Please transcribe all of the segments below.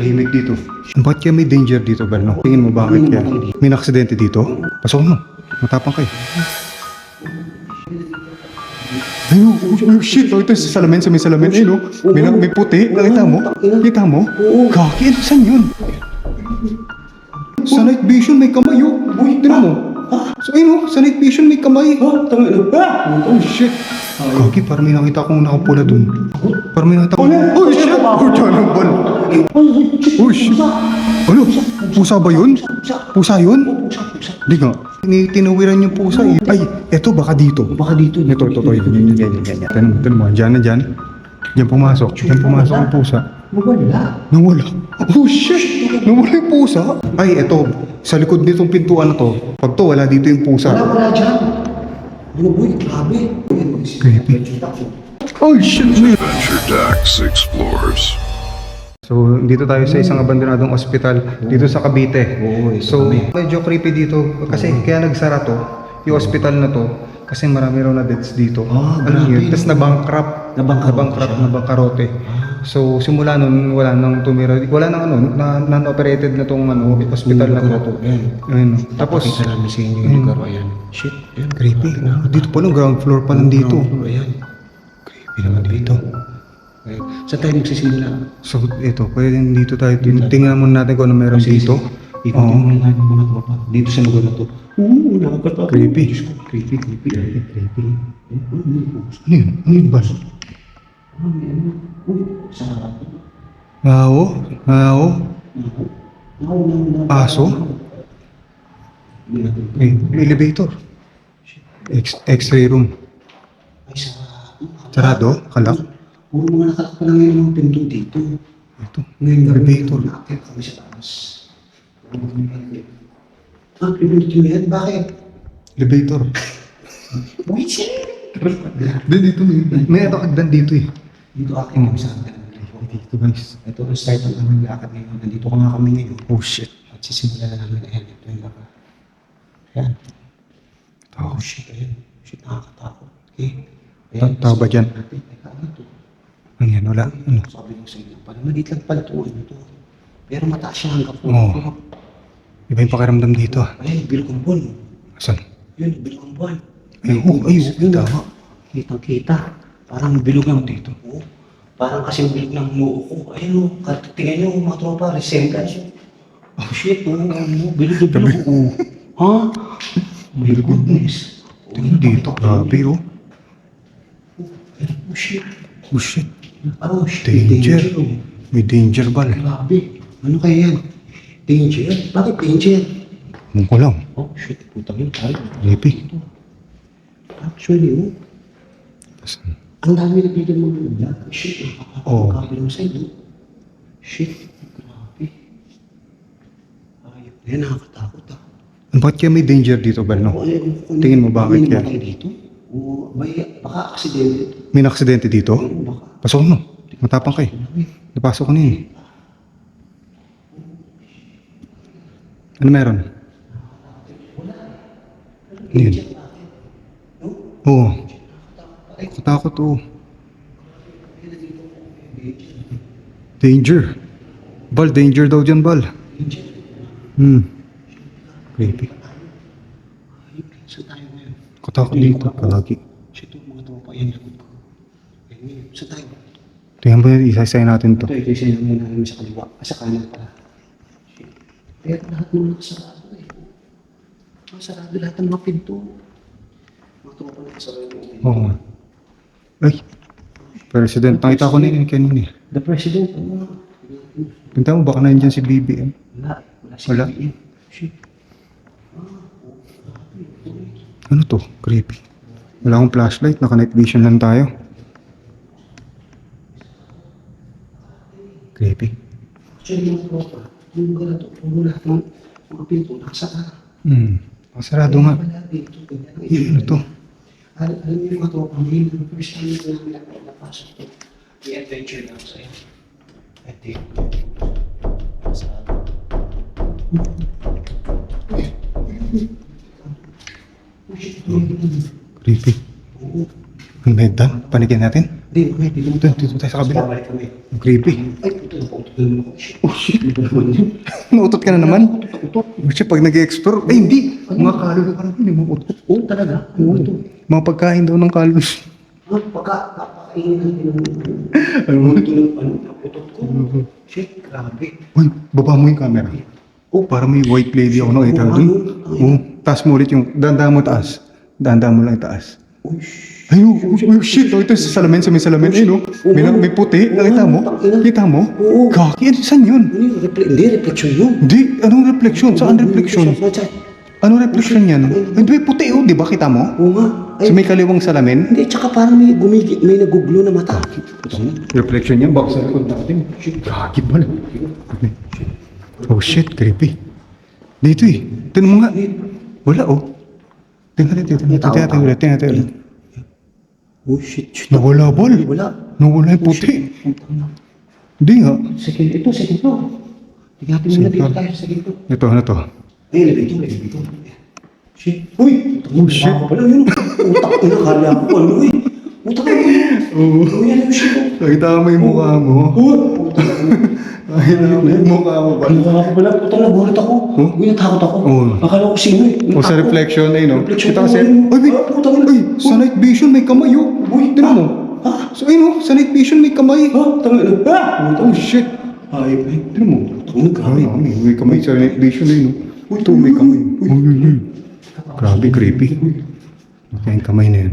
tahimik dito. Ba't kaya may danger dito, Balno? Tingin mo bakit kaya? May naksidente dito? Pasok mo. Matapang kayo. Ayun, oh shit, oh, ito sa salamin, sa may salamin, ayun, oh. May puti, nakita mo? Kita mo? Kaki, saan yun? Sa night vision, may kamay, oh. Uy, tinan mo. So, ayun, oh, sa night vision, may kamay. Oh shit. Kaki, parang may nakita akong nakapula dun. Parang may nakita akong... Oh shit! Oh, dyan ang bal. Oh shit. Ano? Pusa ba yun? Pusa yun? Hindi nga. Tinawiran yung pusa eh. Ay, eto baka dito. Baka dito. Ito. Yan. Tanong mo, dyan na dyan. Diyan pumasok ang pusa. Nawala. Oh shit! Nawala yung pusa. Ay, eto. Sa likod nitong pintuan na to. Pag to, wala dito yung pusa. Wala dyan. Ano boy? Grabe. Creepy. Oh shit! Adventure Dax explores. So, dito tayo sa isang abandonadong ospital dito sa Cavite. So, medyo creepy dito kasi kaya nagsara to, yung ospital na to, kasi marami raw na deaths dito. Alam niyo, tapos nabangkarote. So, simula nun, wala nang tumira, wala nang non-operated na tong ospital na to. Ayun. Tapos, namin sa inyo yung lugar. Ayan. Shit. Ayan. creepy. Dito pa lang, ground floor pa lang dito. Ayan. Creepy naman dito. Sa tayo magsisimula. So, ito, pwedeng dito tayo. Tingnan muna natin kung ano meron dito. Ikot yung mga mga tropa. Dito sa lugar na to. Nakakatakot. Creepy. Diyos ko, creepy. Ano yun? Ano yun ba? Sarap. Aso? May elevator. X-ray room. Ay, sarap. Sarado? Kalak? Puro mga nakalak pa lang ngayon ang pinto dito. Ito. Ngayon Elevator. nakakit kami sa taas. Elevator yan? Bakit? Elevator. Wait, shit! Dito may hagdan dito eh. Dito akin kami sa hagdan. Dito guys. Ito ang start ng aming lakad ngayon. Nandito ka nga kami ngayon. Oh shit. At sisimula na namin. Ayan, ito yung lakad. Ayan. Oh shit, ayan. Shit, nakakatakot. Okay. Tao ba dyan? Teka, ano to? Ano yan? Wala? Ano? Sabi ko sa inyo pala, maliit lang pala ito. Ano to? Pero mataas siya hanggang po. Oo. Iba yung pakiramdam dito. Ayun, bilog ang buwan. Asan? Yun, bilog ang buwan. Ayun. Tama. Kitang-kita. Parang bilog lang dito. Oo. Parang kasing bilog ng noo ko. Ayun o, tingnan nyo mga tropa, resemblance. Oh shit, bilog na bilog. Oo. Ha? My goodness. Tingnan dito. Grabe oh. Oh shit. Oh shit. Oh shit. Danger. Oh. May danger bal. Grabe. Ano kaya yan? Danger? Bakit danger? Mung ko lang. Oh shit, putang yun tayo. Creepy. Actually, oh. Asan? Ang dami na bigyan mga vlog. Shit, Oo. nakakapagkabilang side, oh. Shit, grabe. Ayop. Yan, nakakatakot, ah. Bakit kaya may danger dito, Bal, no? Tingin mo bakit kaya? May dito? O, baka aksidente. May naksidente dito? Baka. Pasok mo. Matapang kayo. Napasok ko na yun. Ano meron? Ano yun? Oo. Katakot, oo. Danger. Bal, danger daw dyan, Bal. Creepy. Ayop, saan tayo ngayon? Katakot dito, palagi. Shit, oh, mga tropa, yan, likod ko. Ayun, ngayon, saan tayo? Tingnan mo, isa-isay natin to. Ito yung muna namin sa kaliwa. Sa kanan pala. Shit. Pero lahat naman nakasarado eh. Nakasarado lahat ng mga pinto. Mga tropa nakasarado yung pinto. Oo nga. Ay, President, nakita ko na yun kanina. The President, ano? Pinta mo, baka nandiyan si BBM. Wala. Wala si Wala? BBM. Shit. Ano to? Creepy. Wala akong flashlight, naka-night vision lang tayo. Creepy. Actually, mga tropa, yung lugar na to, puro lahat ng mga pinto nakasarado. Masarado nga. Wala dito, ganyan. Ano to? Alam niyo mga tropa, ngayon, ang first time na namin napasok to. May adventure lang sa'yo. Ito yun. Sarado. Creepy. Oo. Ano ba yun, Dan? Panikyan natin? Hindi, okay, dito mo Dito tayo sa kabila. Babalik kami. Ang creepy. Ay, puto na ako. Oh shit. Nautot ka na naman? Oh shit, pag nag-explore. Ay, hindi. Mga kaluluwa ka naman. Mga utot. Oo, talaga. Oo. Mga pagkain daw ng kaluluwa. Pagkakainin natin ng Ano mo? ito ng utot ko. Shit, grabe. Uy, baba mo yung camera. Oh, para may white lady ako nakita Oo, doon. ano? Oo, taas mo ulit yung, dandaan mo taas. Dandaan mo lang itaas. Uy, Ayun, oh shit, oh, ito sa salamin, sa may salamin. Ayun, oh. May puti, nakita mo? Kita mo? Oo. Kaki, ano, saan yun? ano yun? Hindi, reflection yun. Hindi, anong reflection? Saan reflection? Saan? Anong reflection yan? Ay, may puti, oh, di ba? Kita mo? Oo nga. Sa may kaliwang salamin? Hindi, tsaka parang may naguglo na mata. Reflection yan, baka sa likod natin. Shit, kaki pala. Oh shit, creepy. Dito eh. Tignan mo nga. Wala oh. Tingnan natin, tingnan natin ulit. Oh shit, shit. Nawala ball. Wala. Nawala yung puti. Hindi nga. Second floor. Tingnan natin muna dito tayo sa second floor. Ito, ano to? Ay, elevator. Shit. Uy! Oh shit. Pala yun. Utak ko na, kala ko. Ano eh? Utak ko yun. Oo. Ano yan yung shit? Nakita mo yung mukha mo. Utak ko. Nakita mo yung mukha mo ba? Ano ka pala? Utak na, bulit ako. Uy, natakot ako. Oo. Akala ko sino eh. O sa reflection, ayun no? Reflection Kita kasi, ko. uy, wait! Putang ina. Uy, sa night vision may kamay oh! Uy, tignan mo! Ha? So ayun oh, sa night vision may kamay! Ha? Tangin na. Ha? Oh shit! Ayop eh. Tignan mo! Tangin na, grabe. May kamay sa night vision ayun oh. Ito, may kamay. Uy. Grabe, creepy. Kaya yung kamay na yan.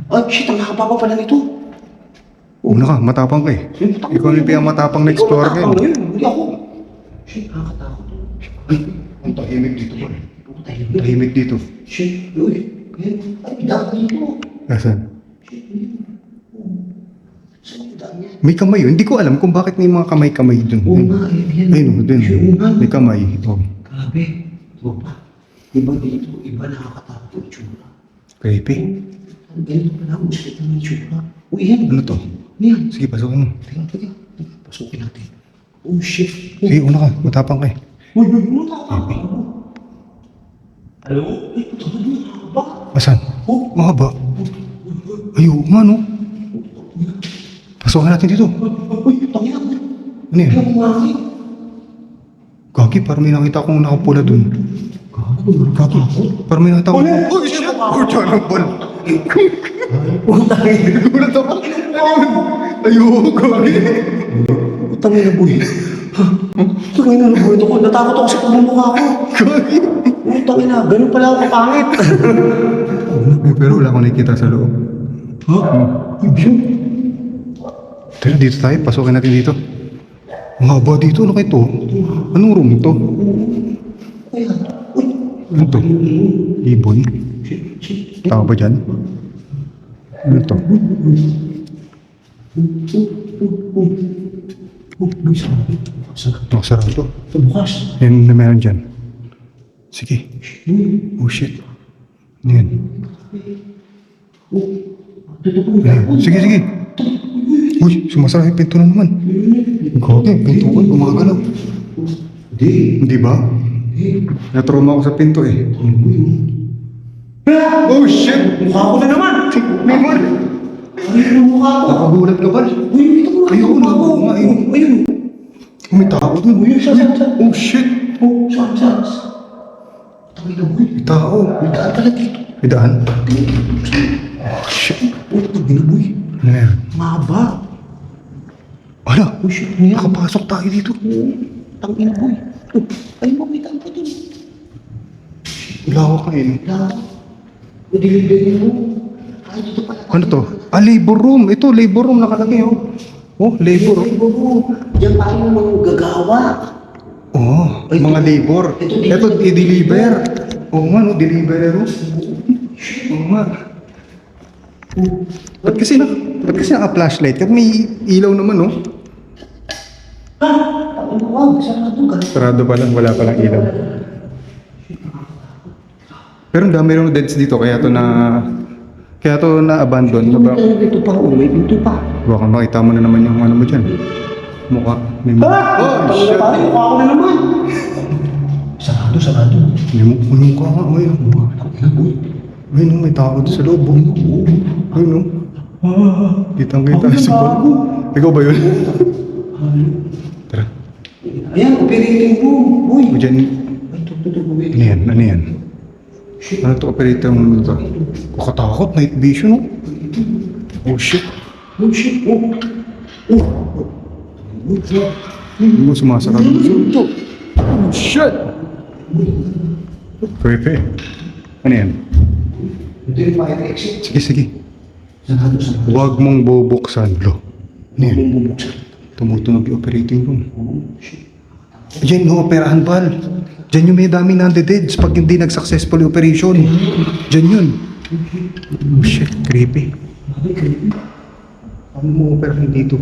Ay, shit, ang nakapapa pala nito. Una ka, matapang ka eh. Ikaw yung pinakamatapang na explorer Ikaw ngayon. matapang ngayon, hindi ako. Shit, nakakatakot. Ay, ang tahimik dito ba? Puta, Ang tahimik dito. shit, uy. Ay, daan dito. Nasaan? Shit, saan ang daan yan? May kamay yun. Hindi ko alam kung bakit may mga kamay-kamay dun. Oo nga, yan. Ayun oh, dun. Shit, oo nga. May kamay. Ito. Grabe. Tropa. Iba dito, iba nakakatakot yung tsura. Creepy. Ganito pala, ang sakit naman yung tsura. Uy, yan. Ano to? Ano yan? Sige, pasukin mo. Teka. Pasukin natin. Oh, shit. Sige, una ka. Matapang ka eh. Uy, nakakatakot. Hello? Ay, puto na doon. Ba? Asan? Oh. Mahaba. Ayaw, nga no? Pasukin natin dito. Uy, tangina. Ano yan? Ano kumakain? Gagi, parang may nakita akong nakapula dun. Gagi, parang may nakita akong... Oh, shit! Oh, dyan ang ball. Gulat ako. Ayaw, gagi. Tangina, boy. Tangina na, boy. Natakot ako sa pagmumukha ko. Gagi. Tangina, ganun pala ako kapangit. Pero wala akong nakikita sa loob. Ha? Ibyo? Tara, dito tayo. Pasukin natin dito. Ang haba dito. Ano kayo to? Anong room to? Kaya, uy. Ano to? Ibon? Tao ba dyan? Ano to? Uy, sarap. Oh, sarado. Sa bukas. Yan na meron dyan. Sige. Oh shit. Ano yan? Ayan. Sige, sige. Uy, sumasara yung pinto na naman. Gagi, pinto ko, gumagalaw. Hindi ba? Natrauma ako sa pinto eh. Oh shit! Mukha ko na naman. Naman! Ano yung mukha ko? Nakagulat ka ba? Uy, ito mo. Ayun, mukha ko. nga, ayun. Ayun. May tao dun. Uy, saan? Oh shit! Oh, saan? Tangina, boy. May tao. May daan pala dito. May daan? Oh shit! Uy, tangina, boy. Ano yan? Mahaba. Ala! Uy, shit, ano yan? Nakapasok tayo dito. Tangina, boy. Oh, ayun mo, may daan pa dun. Wala ako kain. Wala. Delivery mo. Ay, dito pala. Ano to? Ah, labor room. Ito, labor room nakalagay oh. Oh, labor oh. Delivery mo. Diyan tayo mga gagawa. Oh, Ay, mga labor. ito, Ito, i-deliver. Oo nga, no? Deliver oh. Oo nga. Ba't kasi naka-flashlight? Kasi may ilaw naman, no? Ha? Wow, sarado ka. Sarado pa lang, wala pa lang ilaw. Pero ang dami rin deads dito, kaya to na-abandon. Diba? Ito pa, may pinto pa. Baka makita mo na naman yung ano mo dyan. Mukha. May mukha. Oh, shit. Mukha ko na naman. Sarado. May mukha ka. Ayun. Ayun, may tao doon sa loob. oh. Ayun, no? Kitang-kita si Bal. Ikaw ba yun? Tara. Ayan, operating room. Uy. O dyan. Ay, tututup. Ano yan? Ano yan? Ano to operator mo ito? Kakatakot, night vision, oh. Oh shit. Oh, shit. Oh. Hindi mo sumasarap. Oh shit! Creepy. Ano yan? Ito yung fire exit. Sige, sige. Sarado sa Huwag mong bubuksan, lo. Ano yan? bubuksan. Tumutunog yung operating room. Oh, shit. Diyan yung operahan, pal. Diyan yung may dami nandededs pag hindi nag-successful yung operation. Diyan yun. Oh shit, creepy. Ay, creepy. Ano mo operahan dito?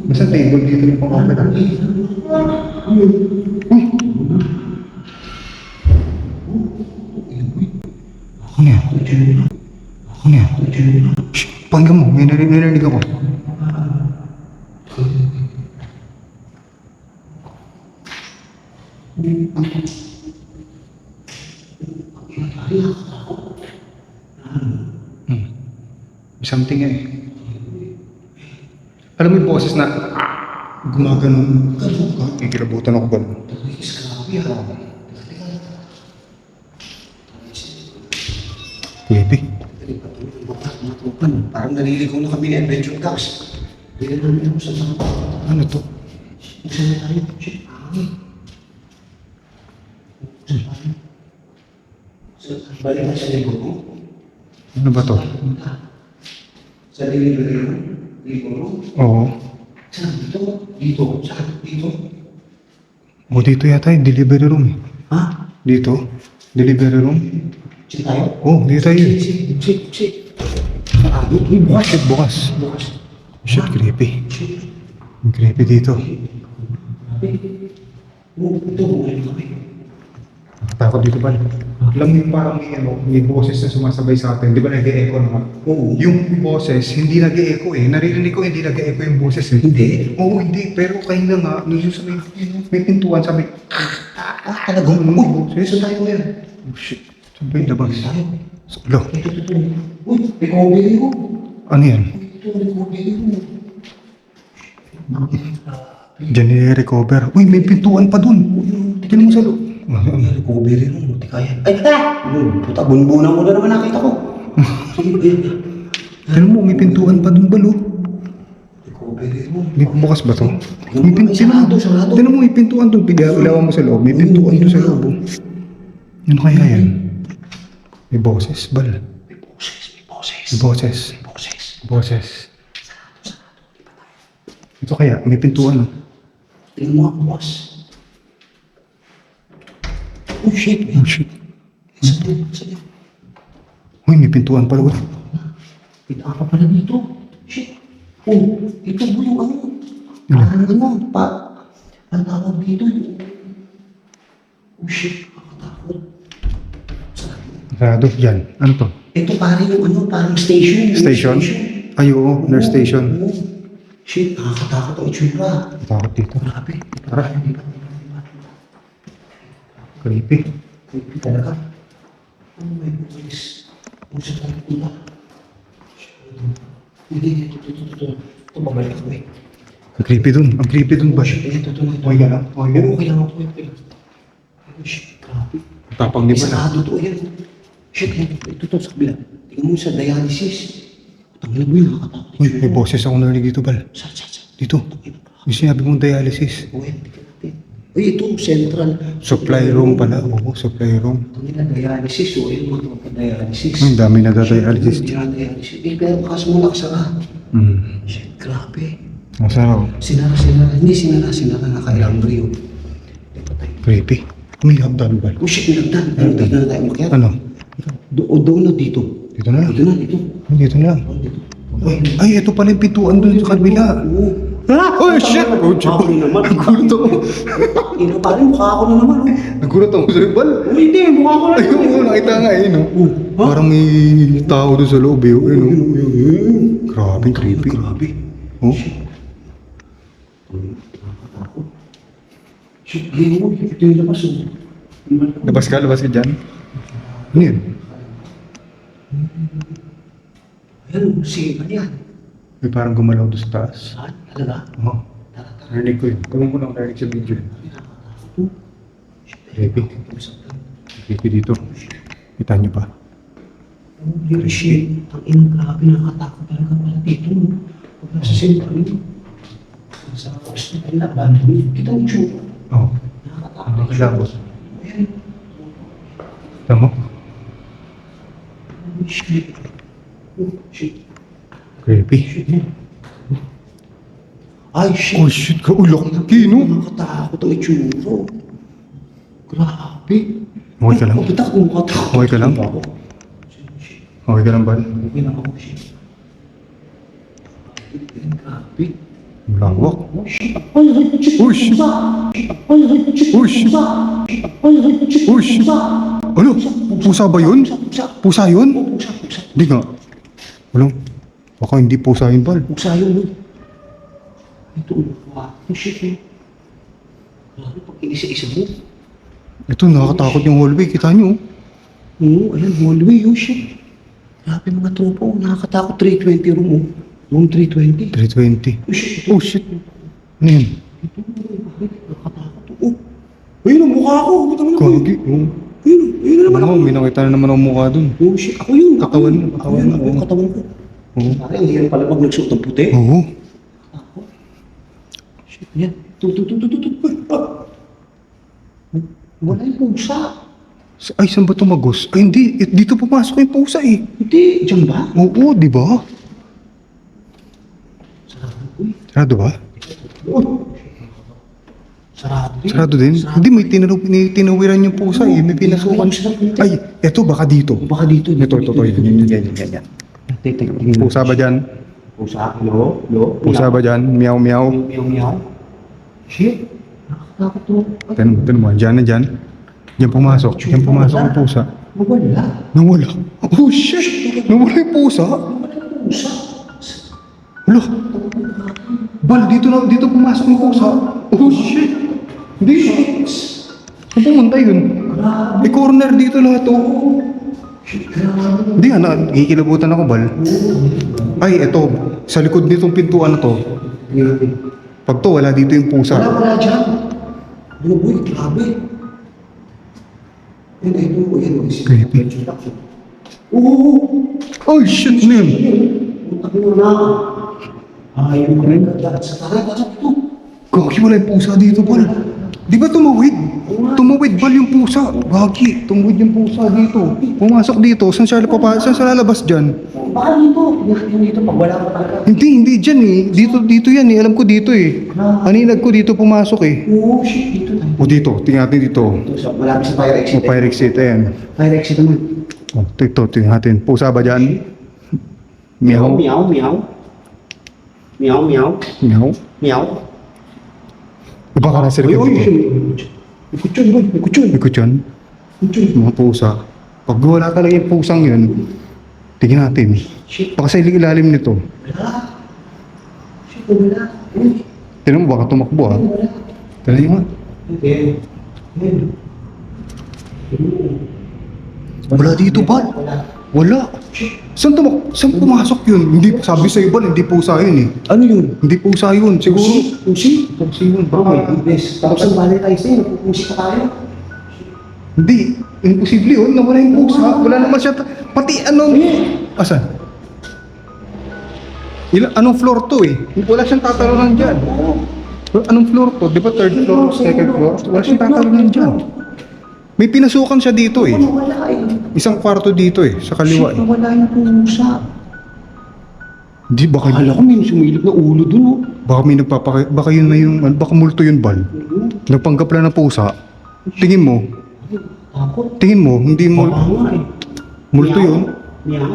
Basta table dito yung pang-opera. Ano yan? Ano yan? Shh, pakinggan mo, may narinig ako. Something eh. Alam mo yung boses na gumaganon. Kikilabutan ako ganun. Creepy. Parang naliligaw na kami ni Adventure Caps. Hindi na namin ako sa mga. Ano to? Buksan na tayo. Shit, hangin. Balik na sa libro ko. Ano ba to? Sa delivery mo. Libro mo. Oo. Saan? Dito? Dito? Saan? Dito? O dito yata yung delivery room eh. Ha? Dito? Delivery room? Sige tayo? Oh, dito tayo. Sige. Uy, Oh shit, bukas. bukas. Shit, creepy. Shit. Ang creepy dito. Ito, bumalik kami. Takot dito ba? Alam mo yung parang may boses na sumasabay sa atin. Di ba nag-e-echo naman? Oo. Yung boses, hindi nag-e-echo eh. Naririnig ko hindi nag-e-echo yung boses eh. Hindi. Oo, hindi. Pero kayo na nga, nung sa may pintuan, sabi, Talagang Ano uy, boses? saan tayo ngayon? oh shit. Saan ba yung labas? Tayo. Lo, Ito. Uy, recovery room. ano yan? Ito, recovery room. Diyan ni-recover. Uy, may pintuan pa dun. Tignan mo sa loob. Recovery room, buti kaya. Ay, puta, bunbunan mo na naman nakita ko. Sige, Tignan mo, may pintuan pa dun balo. recovery room. May bukas ba to? Tingnan mo, sarado. Tingnan mo, may pintuan dun. Ilawan mo sa loob. May pintuan dun sa loob. oh. Ano kaya yan? May boses, bal. May boses. May boses. Boses. Ito kaya, may pintuan. oh. Tingnan mo ang bukas. Oh shit, Oh shit. Saan? Uy, may pintuan pala. ulit. Kita ka pala dito. Shit. Oh, ito mo yung ano. Ang tawag dito yung. Oh shit, nakakatakot. Sarado, yan. Ano to? Ito pare yung ano, parang station. Station? Ay, oo, nurse station. Oo. Shit, nakakatakot ang itsura. Takot dito. Grabe. Tara. Creepy. Creepy talaga. Oh my goodness. Kung saan tayo punta? Hindi. Ito, babalik ako eh. Ang creepy dun. Ang creepy dun ba? Shit, ito. Okay ka lang? Okay ka lang? Okay lang ako. Oh shit, grabe. Tapang di ba na? Isarado to, ayan. Shit, ito sa kabila. Tingnan mo sa dialysis. Tangina mo yun, nakakatakot. Uy, may boses ako narinig dito, bal. Saan? Dito. Yung sinabi mong dialysis. Uy, tingnan natin. Uy, ito, central. Supply room pala. Oo, supply room. Tangina, dialysis. O, ayun mga ito, dialysis. Ang dami na dialysis. Dialysis. Pero kaso mo nakasara. Shit, grabe. Masarap. Sinara. Hindi, sinara. Nakailang rio. Creepy. May hagdan, bal. Oh shit, nilagdan. Dito na tayo makiat. Ano? Doon na dito. Dito na lang. Dito. Dito na lang. Dito. Ay, ito pala yung pintuan dun sa kabila. Oo. Oh, shit! Oh, shit! Ako na naman. Nagulat ako. Ino, parang mukha ako na naman. Oh. Nagulat ako sa'yo, bal. Uy, hindi, mukha ko na Ay, oo, nakita nga eh, no? Parang may tao doon sa loob eh, no? Grabe, creepy. Grabe. Oh, Shit, hindi mo. Ito yung labas. labas ka dyan. Ano yun? Ayan, sige, ano yan? May parang gumalaw doon sa taas. Saan? Talaga? Oo. Tara, tara. Narinig ko yun. Gawin ko lang narinig sa video. Nakakatakot to. Creepy. Creepy dito. Kita niyo ba? Holy shit. Ang ina, grabe, nakakatakot talaga pala dito. No? Pag nasa sentro yun. Nasa hospital na ba? Kita mo siya. Oo. Nakakatakot. Nakilabot. Ayan. Kita mo? Holy shit. Oh, shit. Creepy. Shit mo. Ay, shit. Oh shit ka. Ulok. Kino? Nakakatakot ang itsura. Grabe. Okay ka lang? Ba't ako makatakot? Okay ka lang? Ako. Okay ka lang ba? Okay lang ako, shit. Grabe. Malawak. Oh, shit. Ay, shit. Oh shit. Ay, shit. Oh shit. Ay, shit. Oh shit. Ano? Pusa ba yun? Pusa. Pusa yun? Oh, pusa, pusa. Hindi nga. Walang. Baka hindi pusa yun, Bal. Pusa yun, no? Ito, wow. Oh, shit, eh. Grabe, pag inisa-isa mo. Ito, nakakatakot yung hallway. Kita nyo. Oo, ayan, hallway, oh, shit. Grabe mga tropa, oh. Nakakatakot, 320 room, oh. Room 320. 320. Oh, shit. Oh shit. Ano yun? Ito, nakakatakot, oh. Ayun ang mukha ko. Buta mo na po. Kagi. Oo. Ayun na naman ako. May nakita na naman ang mukha dun. Oh, shit. Ako yun. Katawan mo, Ako katawan yun. mo, Ako oo. yung katawan ko. Oo. Pare, ang hirap pala pag nagsuot ng puti. Oo. Ako. Shit, yan. Wala yung pusa. Ay, saan ba tumagos? Ay, hindi. Dito pumasok yung pusa eh. Hindi, dyan ba? Oo, di ba? Sarado, uy. Sarado ba? Sarado din. Sarado din? Hindi, may tinawiran yung pusa eh. May pinasukan. Ay, eto, baka dito. Baka dito. Ito. Yan. Pusa ba dyan? Pusa, lo. Pusa ba dyan? Meow, meow. Meow. Shit. Nakakatakot to. Ay, Tanong mo, dyan na dyan. Diyan pumasok. Diyan pumasok ang pusa. Nawala. Nawala. Oh shit! Nawala yung pusa. Pusa. Wala. Bal, dito pumasok yung pusa. Oh shit! Hindi. Saan pumunta yun? May corner dito lahat oh. Hindi nga, nakikilabutan ako, Bal. Ay, eto. Sa likod nitong pintuan na to. Pag to, wala dito yung pusa. Wala dyan. Ano boy, grabe. Yan. Creepy. Oo. Oh shit, ano yun? Punta ko na. Ayaw ko rin. Tara, ito. Gagi, wala yung pusa dito, Bal. Di ba tumawid? Tumawid, Bal, yung pusa. Gagi, tumawid yung pusa dito. Pumasok dito. Saan siya lalabas dyan? Baka dito. Yung dito, pag wala pa talaga. Hindi dyan eh. Dito yan eh. Alam ko dito eh. Kaninag ko dito pumasok eh. Oo, shit, dito tayo. O dito, tingnan natin dito. Ito, malapit sa fire O exit. fire exit, ayan. Fire exit naman. O, ito, tingnan natin. Pusa ba dyan? Meow. Meow. Meow. Meow. Iba ka na sa likod dito. May kutsyon, boy. May kutsyon. Ikot yun. Mga pusa. Pag wala talaga yung pusang yun, tingnan natin. Shit. Baka sa ilalim nito. Wala. Shit, wala. Uy, Tingnan mo, baka tumakbo ah. wala. Tingnan mo. Okay. Yan. Wala dito, Bal. Wala. Saan pumasok yun? Hindi, sabi sa'yo, Bal, hindi pusa yun eh. Ano yun? Hindi pusa yun, siguro. Pusi? Pusi yun, Baka may baka. ibes. Tapos ang Valentine's Day, nagpupusi pa tayo. Hindi, imposible yun, nawala yung pusa. Wala naman siya, pati anong... Asan? Anong floor to eh? Wala siyang tatalunan dyan. Anong floor to? Di ba third floor, second floor? Wala siyang tatalunan dyan. May pinasukan siya dito eh. Wala eh. Isang kwarto dito eh, sa kaliwa eh. Wala yung pusa. Di, baka, Akala ko may sumilip na ulo dun, oh. baka yun na yung, baka multo yun, Bal. Nagpanggap lang ng pusa. Tingin mo, Takot. hindi mo, Baka nga eh. multo yun. Meow.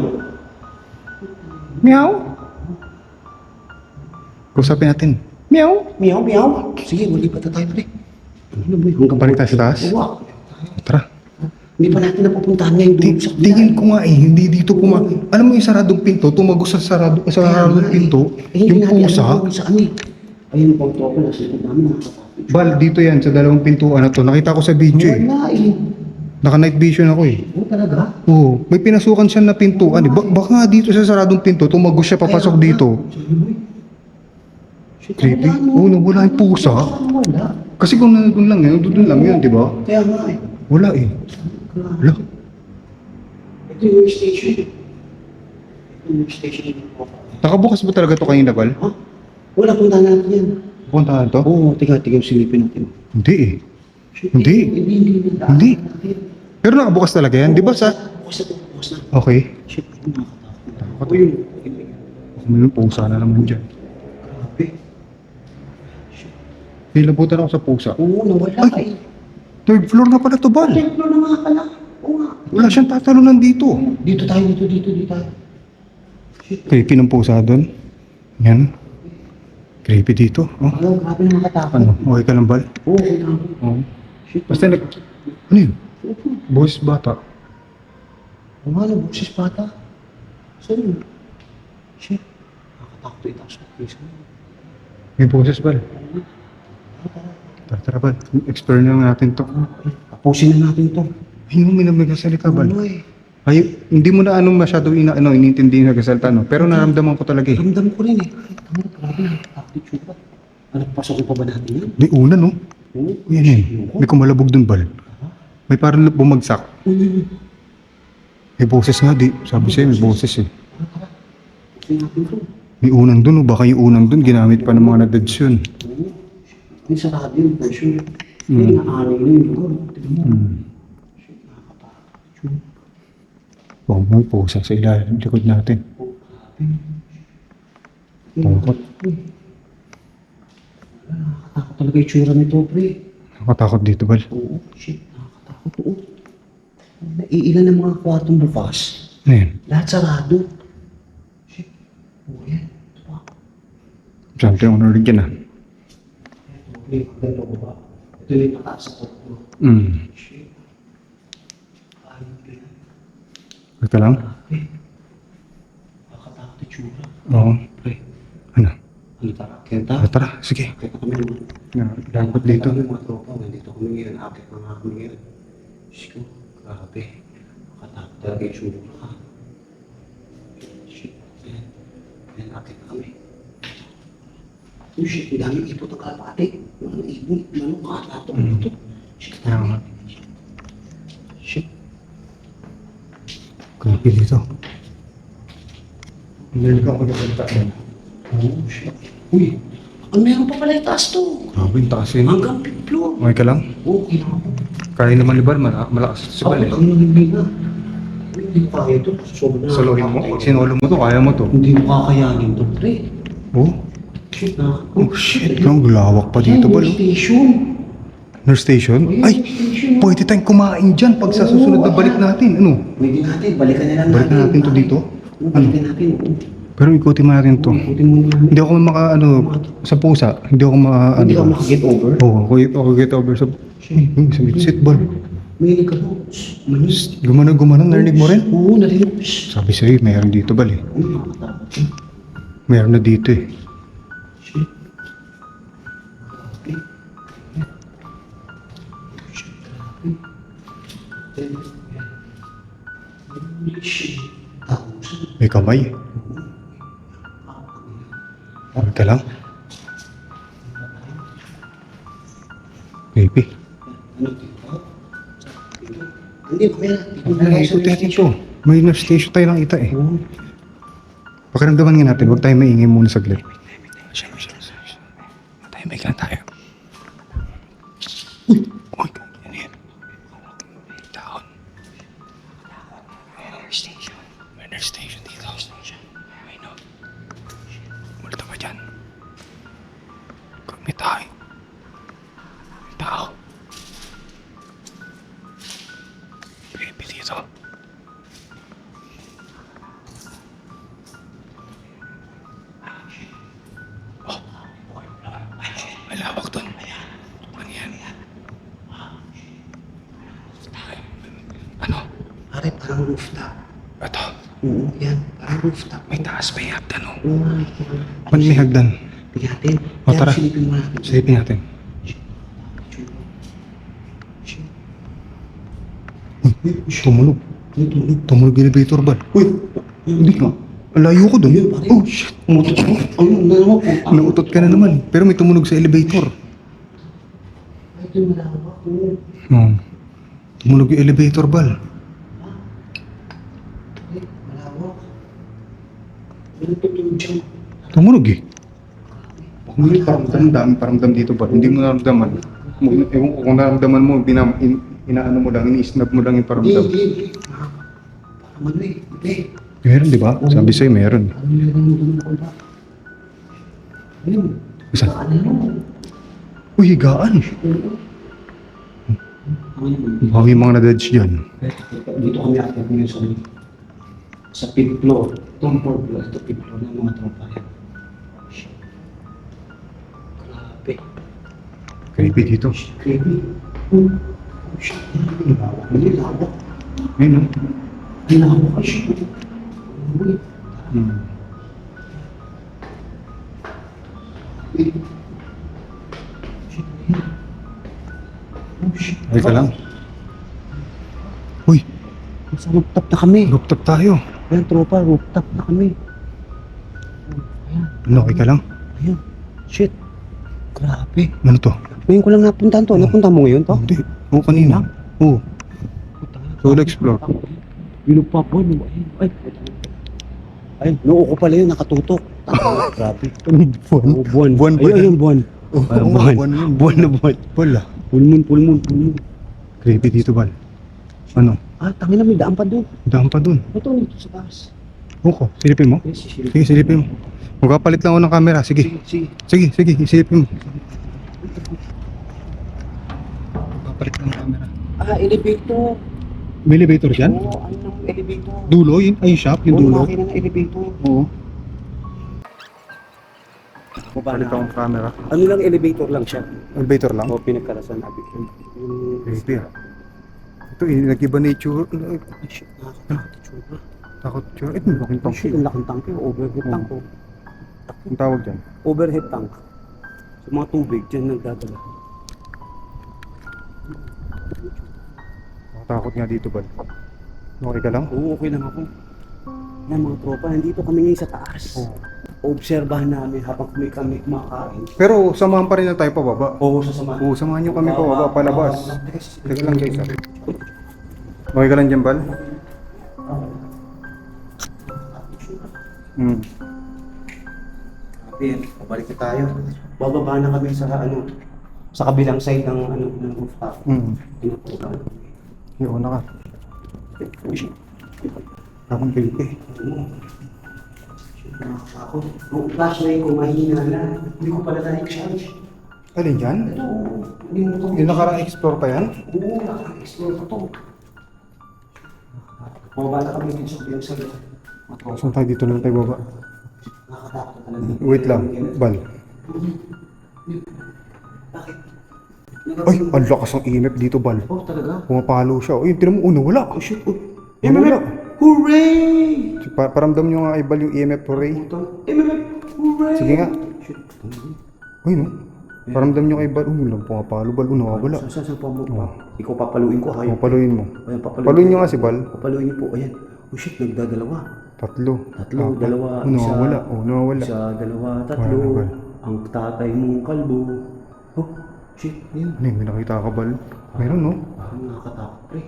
Meow. Kusapin natin. Meow. Meow. Sige, muli pa tayo, pre. Ano ba yun? Balik tayo sa taas? Oo. Tara. Hindi pa natin napupuntahan ngayon doon sa Tingin ko nga eh, hindi dito alam mo yung saradong pinto, tumagos sa saradong pinto, yung pusa. Sa ano eh. Ayun po, ito ako nasa likod namin nakakapit. Bal, dito yan, sa dalawang pintuan na to. Nakita ko sa video eh. Wala eh. Naka-night vision ako eh. Oo, talaga? Oo, may pinasukan siya na pintuan eh. Baka nga dito sa saradong pinto, tumagos siya papasok dito. Shit, Creepy. wala, no? Oo, nawala yung pusa. Wala. Kasi kung nandun lang yun, doon lang yun, di ba? Kaya nga eh. Wala eh. Wala. Ito yung station. Ito yung station. Nakabukas ba talaga to kanina, Bal? Ha? Wala, punta natin yan. Punta na to? Oo, tiga silipin natin. Hindi eh. Shit, Hindi. Hindi. Natin. Pero nakabukas talaga yan, di ba sa... Bukas na to, bukas na. Okay. Shit, nakakatakot. Ako yun. May pusa na naman dyan. Grabe. Nilabutan ako sa pusa. Oo, nawala eh. Third floor na pala to, Bal. Templo na nga pala. Oo nga. Wala siyang tatalunan dito. Dito tayo, dito tayo. Shit. Creepy ng pusa doon. Yan. Creepy dito. Oh. Ano, grabe na makatakot. Ano? Okay ka lang, Bal? Oo, kailangan. Oo. Shit. Basta nag... Ano yun? Boys bata. Oo nga, buksis bata. Saan yun? Shit. Nakakatakot itaas sa face mo. May boses, Bal. Tara, Bal. Explore na natin to. Tapusin na natin to. Ayun, may nagsasalita, Bal. Ano eh. Ay, hindi mo na masyado inintindi yung nagsasalita, no? Pero naramdaman ko talaga eh. Ramdam ko rin eh. Ay, tama, grabe na. Takot yung tsura. Ano, pasokin pa ba natin yan? Di una, no? Oo. Yan eh. May kumalabog dun, Bal. May parang bumagsak. Oo. May boses nga, di. Sabi sa'yo, may boses eh. Tapusin natin to. May unang dun, o baka yung unang dun, ginamit pa ng mga nadads yun. Oo. Yung sa radio, yung version. Yung naaari na yung lugar. Tignan mo. Shit, nakakatakot. Tsura. Oh, may pusa sa ilalim, likod natin. Takot. Nakakatakot talaga yung tsura nito, pre. Nakatakot dito, Bal. Oo, shit, nakakatakot. Oo. Naiilan ng mga kwartong bukas. Ano yan? Lahat sarado. Shit. Oo, yan. Ito pa. Something on our dyan, ah. Ito, pre. Ganito ko ba? Ito yung pataas sa kwarto. Shit. Ayun, pre. Ika lang? Pre. Nakakatakot yung tsura. Oo. Pre. Ano? Ano tara? Kenta? Tara, sige. Kaya kami naman. Dapat dito. Kami mga tropa. Nandito kami ngayon. Akit na nga kami ngayon. Shit. Grabe. Nakatakot talaga yung tsura. Shit. Ayan. Ayan, akit na kami. Oh shit, ang daming ipot ng kalapate. Mga ibon, manok, katato, ano to? Shit, Kaya nga. shit. Creepy dito. Hindi ka ako nagsalita yan. Oh shit. Uy, ang meron pa pala yung taas to. Grabe, yung taas yun. Hanggang fifth floor. Okay ka lang? Okay lang ako. Kaya naman ni Bal, malakas si Bal eh. Ang hindi na. Hindi ko kaya ito. Sobrang Salohin mo? Pag sinolo mo to, kaya mo to. Hindi mo kakayanin to, pre. Oh? Shit na. Oh shit, ang lawak pa dito, Bal. Ayan, yung station. Nurse station? Ayan, Ay, yung station. pwede tayong kumain dyan pag sa susunod na balik natin. Ano? Pwede natin, balikan na lang natin. Balikan natin to dito? Balikan natin. Pero ikutin mo natin to. Ikutin mo namin. Hindi ako sa pusa. Hindi ako Hindi ka makaget over. Oo, ako get over sa... sa midset, Bal. May ka po. Manis. Gumana, narinig mo rin? Oo, narinig ko. Shh. Sabi sa'yo, mayroon dito, Bal eh. Uy, nakakatakot yun. Mayroon na dito eh. Shit. Grabe. Shit, grabe. Holy shit. Tapusan. May kamay eh. Okay ka lang? Creepy. Ano dito? Hindi, mamaya. Ay, ikutin natin to. May nurse station tayo nakita eh. Oo. Pakiramdaman nga natin, huwag tayo maingay muna saglit. Tayo, may kailan tayo. Uy! Uy! Yan yan. Down. May nurse station. May nurse station dito. May no. Multa ka dyan. May tayo. May tao. Creepy dito. May lawak doon. Ano yan? Ano? Pare, parang rooftop. Ito. Oo, yan. Parang rooftop. May taas, may hagdan oh. Oo, nga. Paano may hagdan? Bigatin. O, tara. Silipin mo natin. Silipin natin. Shit. Tumunog. Tumunog yung elevator, Bal. Uy! Hindi nga. Ang layo ko dun. Ayun, pare. Oh, shit. Umutot ko. Ano na naman po? Nautot ka na naman. Pero may tumunog sa elevator. Ay, ito yung malawak. Tumunog yung elevator, Bal. Ay, malawak. Ano tutulog dyan? Tumunog eh. Hindi paramdam, dami paramdam dito, Bal. Hindi mo naramdaman. Ewan ko kung naramdaman mo, inaano mo lang, ini-snap mo lang yung paramdam. Hindi. Parang ano eh. Hindi. Meron, di ba? Sabi sa'yo, meron. Ano yung ko ba? Ayun. Saan? Ano yun? Uy, higaan. Baka yung mga na-dodge dyan. Dito kami akit ngayon sa fifth floor. Itong fourth floor. Ito fifth floor ng mga tropa yan. Grabe. Creepy dito. Creepy. Oh, shit. Nilawak. Nilawak. Ayun, no? Nilawak. Ay, shit. Uy. Oh, shit. Ay ka lang. Uy, Sa rooftop na kami. rooftop tayo. Ayan, tropa. Rooftop na kami. Ayan. Ano, okay ka lang? Ayan. Shit. Grabe. Ano to? Ngayon ko lang napuntahan to. Napunta mo ngayon to? Hindi. Oo, kanina. Oo. So, explore. Bilog pa po. Ay, noo ko pala yun. Nakatutok. Grabe. Buwan? Oh, buwan. Buwan ba Ayun, yan? ayun, buwan. Oo, Ay, buwan yun. Buwan na buwan. Wala. Full moon, full moon, full moon. Creepy dito, Bal. Ano? Ah, tangin na may daan pa doon. Daan pa dun. Ito, dito sa taas. Oo, silipin mo. Yes, sige. Sige, silipin mo. Magkapalit lang ako ng camera. Sige. Sige. Sige, silipin mo. Magkapalit lang ng camera. Ah, elevator. May elevator dyan? Oo, ano ng elevator? Dulo, yun. Ay, shop, yung Oo, dulo. makina ng elevator. Oo. Paano? akong camera. Ano lang, elevator lang siya. Elevator lang? O, pinagkalasan natin. Yung... Creepy ah. Ito eh, nag-iba na yung tsura. Ay, shit, nakakatakot tsura. Takot tsura. Ito, laking Ay, tank. shit, ang laking tank yun. Overhead tank ko. Ang tawag dyan. Overhead tank. Sa mga tubig, dyan nagdadala. Takot nga dito, Bal. Okay ka lang? Oo, okay lang ako. Yan mga tropa, nandito kami ngayon sa taas. Oo. Obserbahan namin habang kami kumakain. Pero samahan pa rin na tayo pababa. Oo, sasama. Oo, samahan nyo kami pababa, palabas. Teka lang guys. Okay ka lang dyan, Bal? Okay, pabalik na tayo. Bababa na kami sa sa kabilang side ng ng rooftop. Pinupuntahan. Yung una ka. Akong creepy. Ako, yung flashlight ko mahina na. Hindi ko pala na-charge. Alin dyan? Ito, hindi mo ito. Yung naka-explore pa yan? Oo, naka-explore ko to. Bumaba na kami dito sa kabilang side. Saan tayo dito lang tayo baba? Nakakatakot na talaga. Wait lang, Bal. Bakit? Ay, ang lakas ng EMF dito, Bal. Oh, talaga? Pumapalo siya. Uy, tinan mo, wala. Oh, shit. Oh. Wala. Hooray! Paramdam nyo nga, Bal, yung EMF, hooray. MMF! Hooray! Sige nga. Shit. Uy, no? Paramdam nyo kay Bal. Uy, lang pumapalo, Bal. Nawawala. Saan pa mo pa? Ikaw papaluin ko, hayop. Papaluin mo. Ayan, Paluin nyo nga si Bal. Papaluin niyo po, ayan. Oh shit, nagdadalawa. Tatlo. Tatlo, Apat. dalawa, Oh, nawawala. Oh, nawawala. Isa, dalawa, Wala, tatlo. wala. Ang tatay mong kalbo. Oh, shit, yun. Ano yun, may nakita ka, Bal? Meron, no? Parang nakakatakot, pre.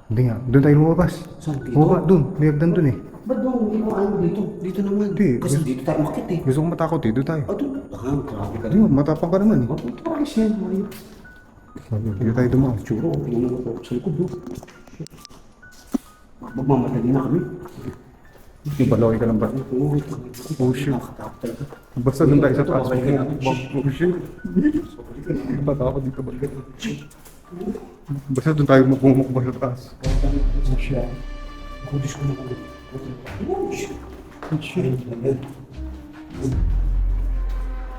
Hindi nga. Doon tayo lumabas. Saan? Dito? Baba, doon. May hagdan doon eh. Ba't doon? Hindi mo ano dito? Dito naman. Hindi, Kasi gusto- dito tayo makit eh. Gusto kong matakot eh. Doon tayo. Ah, doon. Ah, grabe ka Hindi mo, matapang ka naman eh. Mapunta ka rin siya, Mario. Hindi tayo dumaan. Tsuro, tingnan mo ito sa likod, no? Magmamadali na kami. Yung balawin ka lang ba? Oo, Oh, shit. nakakatakot talaga. Basta doon tayo sa taas. Balikan natin. Oh shit. Matakot dito ba? Basta doon tayo magmumukbang sa taas. Ako, Diyos ko na kami. Oh, shit. Shit.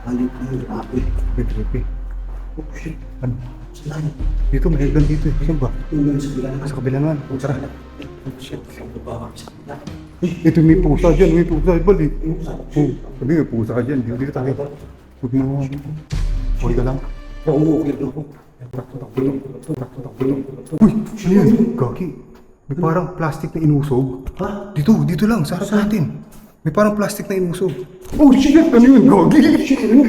Halit na yung apoy. Creepy. Oh, shit. Ano? Saan? Dito, may hagdan dito eh. Saan ba? Yung sa bila naman. Sa kabila naman. Tara. Shit. Baba kami sa bila. Ito may pusa dyan. May pusa. Bal eh. Oh, sabi may pusa ka dyan. Dito tayo. Huwag mo. Okay ka lang. Oo, okay lang ako. Uy, ano yan? Gagi. May parang plastic na inusog. Ha? Dito lang, sa harap natin. May parang plastic na inusog. Oh shit! Ano yun? Gagi! Shit! Ano?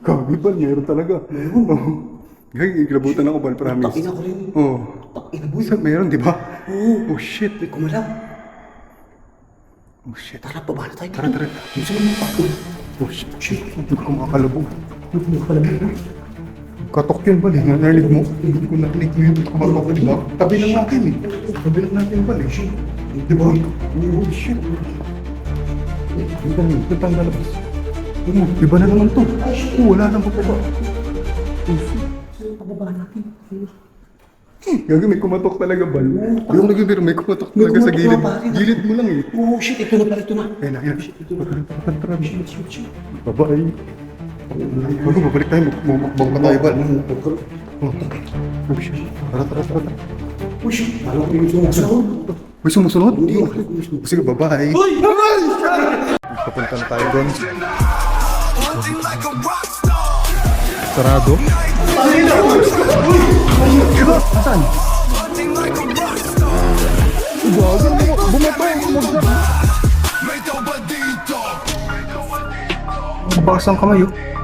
Gagi ba? Meron talaga. Meron. Gagi, kilabutan ako, Bal, promise. Takin ako rin. Oo. Ina boy. Meron, di ba? Oo. Oh shit! May kumalang. Oh shit! Tara, baba na tayo. Tara. Oh shit! Hindi ko makakalabog. Katok yun, Bal, eh. Narinig mo? Hindi ko narinig mo yun. Kumatok, di ba? Tabi lang natin, eh. Tabi lang natin, Bal, eh. Di ba? Oh shit! Ito tayo lalabas. Iba na naman to. Wala nang bababa. Pababa natin. Gagi, may kumatok talaga, Bal. Hindi ako nagbibiro, may kumatok talaga sa kumatok gilid. na, pare. Gilid mo lang, eh. Oh shit, ito na pala, ito na. Ayun na. Tara. Bye-bye. Babalik tayo. Mumakbang pa tayo, Bal. Oh shit. Tara. Oh shit, alam ko yung sumusunod. Uy, sumusunod? Hindi. Sige, bye-bye. Uy! Papunta na tayo doon. Sarado? Saan? Bumato. Bukas ang kamay, oh.